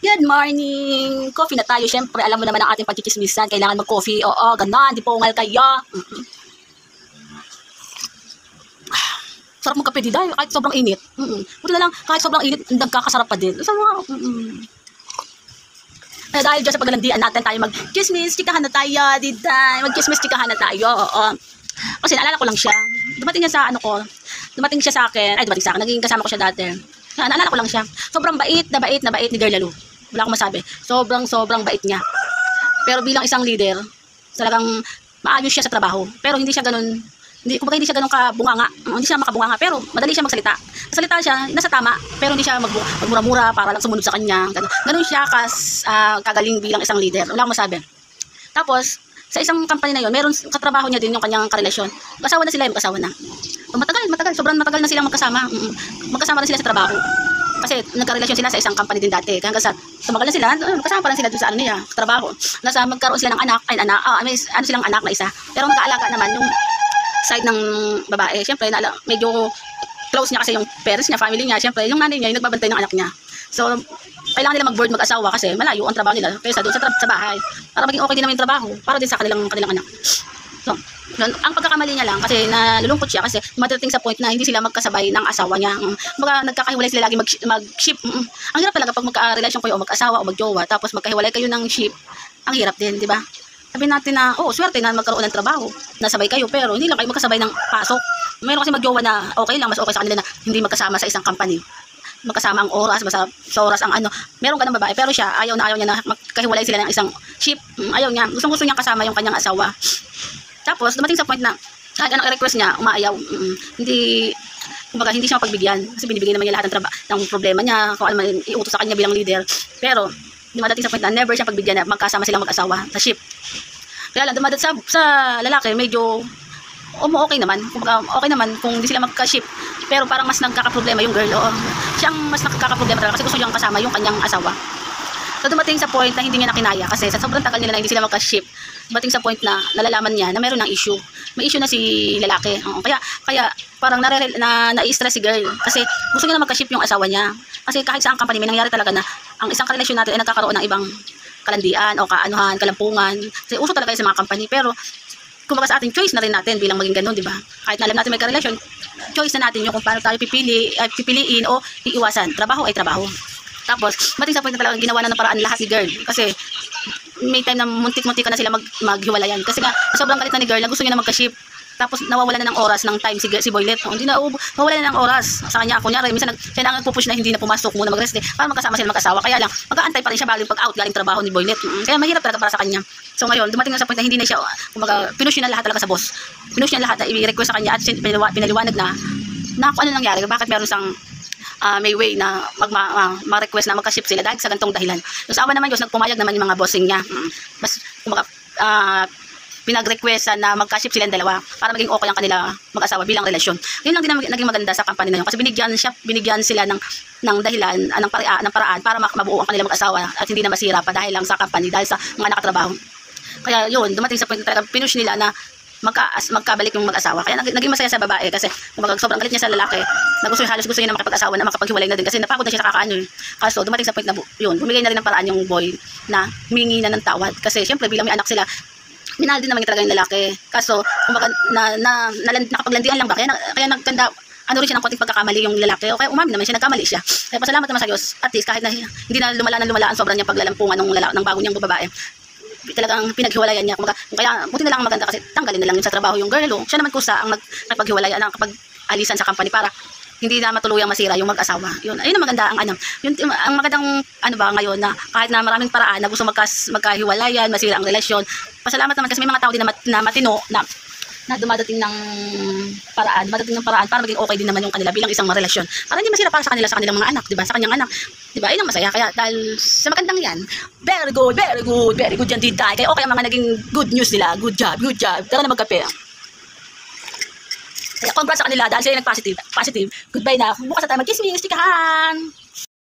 Good morning! Coffee na tayo. Siyempre, alam mo naman ang ating pagkikismisan. Kailangan mag-coffee. Oo, ganon. Di pungal kayo. Sarap magkape di dahil kahit sobrang init. Buti na lang, kahit sobrang init, nagkakasarap pa din. Sarap. Kaya dahil dyan sa paglalandian natin, tayo mag-chismis, chikahan na tayo. Di dahil, mag-chismis, chikahan na tayo. Oo. Kasi naalala ko lang siya. Dumating niya sa ano ko. Dumating siya sa akin. Ay, dumating sa akin. Naging kasama ko siya dati. Naalala ko lang siya. Sobrang bait ni Girl Lalo. Wala akong masabi. Sobrang bait niya. Pero bilang isang leader, talagang maayos siya sa trabaho. Pero hindi siya ganun, kumbaga hindi siya ganun kabunganga. Hindi siya makabunganga, pero madali siya magsalita. Salita siya, nasa tama, pero hindi siya magmura-mura para lang sumunod sa kanya. Ganun siya kagaling bilang isang leader. Wala akong masabi. Tapos, sa isang company na yon, meron katrabaho niya din yung kanyang karelasyon. Magkasawa na sila, magkasawa na. Matagal, sobrang matagal na silang magkasama. Magkasama na sila sa trabaho. Kasi nagka-relasyon sila sa isang company din dati. Kaya hanggang sa tumagal na sila, magkasama pa lang sila doon sa ano niya, trabaho. Nasa magkaroon sila ng anak, may ano silang anak na isa. Pero nag-aalaga naman yung side ng babae. Siyempre, medyo close niya kasi yung parents niya, family niya. Siyempre, yung nanay niya, yung nagbabantay ng anak niya. So, kailangan nila mag-board mag-asawa kasi malayo ang trabaho nila kaysa doon sa bahay. Para maging okay din naman yung trabaho, para din sa kanilang anak. So, ang pagkakamali niya lang kasi nalulungkot siya kasi madating sa point na hindi sila magkasabay ng asawa niya. Mga nagkakahiwalay sila lagi mag-ship. Ang hirap talaga pag magka-relasyon kayo o mag-asawa o mag-jowa tapos magkahiwalay kayo ng ship. Ang hirap din, di ba? Sabihin natin na, swerte na magkaroon ng trabaho. Nasabay kayo pero hindi lang kayo magkasabay ng pasok. Mayroon kasi mag-jowa na okay lang, mas okay sa kanila na hindi magkasama sa isang company. Magkasama ang oras, basta sa oras ang ano. Meron ganang babae pero siya ayaw niya na magkahiwalay sila ng isang ship. Ayaw niya. Gusto niya kasama yung kanyang asawa. Tapos, dumating sa point na, kahit anong i-request niya, umaayaw. Kumbaga, hindi siya mapagbigyan. Kasi binibigyan naman niya lahat ng problema niya, kung ano man iutos sa kanya bilang leader. Pero, dumadating sa point na, never siya pagbigyan na magkasama silang mag-asawa sa ship. Kaya lang, dumadating sa lalaki, medyo, okay naman. Kumbaga, okay naman kung hindi sila magka-ship. Pero parang mas nagkakaproblema yung girl. Siyang mas nagkakaproblema talaga kasi gusto niyang kasama yung kanyang asawa. So dumating sa point na hindi niya nakinaya kasi sa sobrang tagal nila na hindi sila magka-ship. Dumating sa point na nalalaman niya na meron ng issue. May issue na si lalaki. Kaya parang na-stress si girl kasi gusto niya na magka-ship yung asawa niya. Kasi kahit sa ang company may nangyari talaga na ang isang karelasyon natin ay nagkakaroon ng ibang kalandian o kalampungan. Kasi uso talaga sa mga company pero kumbaga sa ating choice na rin natin bilang maging ganun, di ba? Kahit na alam natin may karelasyon, choice na natin yung kung paano tayo pipiliin o iiwasan. Trabaho ay trabaho. Tapos, mating sa point na talagang ginawa na ng paraan lahat ni girl. Kasi, may time na muntik-muntik na sila maghiwalayan. Kasi nga, sobrang galit na ni girl na gusto niya na magka-ship. Tapos, nawawala na ng oras ng time si Boylet. Hindi na, nawawala na ng oras sa kanya. Kunyari, minsan siya na nagpupush na hindi na pumasok muna mag-rest para magkasama sila mag-asawa. Kaya lang, mag-aantay pa rin siya bago yung pag-out galing trabaho ni Boylet. Kaya mahirap talaga para sa kanya. So ngayon, dumating na sa point na hindi na siya, kumbaga, pinush niya na lahat talaga sa boss. Pinush niya lahat na i-request sa kanya at pinaliwanag na kung ano nangyari, bakit meron sang may way na ma-request na magka-ship sila dahil sa gantong dahilan. So sa awa naman Diyos, nagpumayag naman yung mga bossing niya. Mas kumbaga pinag-request na magka-ship silang dalawa para maging okay ang kanila mag-asawa bilang relasyon. Yun lang din naging maganda sa company na yun kasi binigyan sila ng dahilan, ng paraan para mabuo ang kanila mag-asawa at hindi na masira pa dahil lang sa company, dahil sa mga nakatrabaho. Kaya yun, dumating sa point na pinush nila na magkabalik yung mag-asawa. Kaya naging masaya sa babae kasi kumbaga sobrang galit niya sa lalaki. Halos gusto niya na makapag-asawa na makapaghiwalay na din kasi napagod na siya sa kakaano. Kaso dumating sa point na yun, bumigay na rin ng paraan yung boy na humingi na ng tawad kasi syempre bilang may anak sila, minahal din naman talaga yung lalaki. Kaso kumbaga nakapaglandian lang ba? Kaya nagkanda rin siya ng konting pagkakamali yung lalaki o kaya umamin naman siya, nagkamali siya. Kaya pasalamat naman sa Diyos. At least kahit na hindi na lumala ang sobrang niyang paglalampungan ng bago niyang babae. Talagang pinaghiwalayan niya. Kaya buti na lang maganda kasi tanggalin na lang sa trabaho yung girl. Siya naman kusa ang nagpaghiwalayan, ang kapag-alisan sa company para hindi na matuluyang masira yung mag-asawa. Ayun ang maganda ang magandang ngayon na kahit na maraming paraan na gusto magkahiwalayan, masira ang relasyon. Pasalamat naman kasi may mga tao din na matino na dumadating ng paraan para maging okay din naman yung kanila bilang isang relasyon. Para hindi masira para sa kanilang mga anak, 'di ba? Sa kanyang anak. 'Di ba? Ayun ang masaya kaya dahil sa magandang 'yan. Very good yan din tayo. Kaya okay ang mga naging good news nila. Good job. Tara na magkape. Kaya congrats sa kanila dahil sila nag-positive. Goodbye na. Bukas na tayo mag-chismis, chikahan.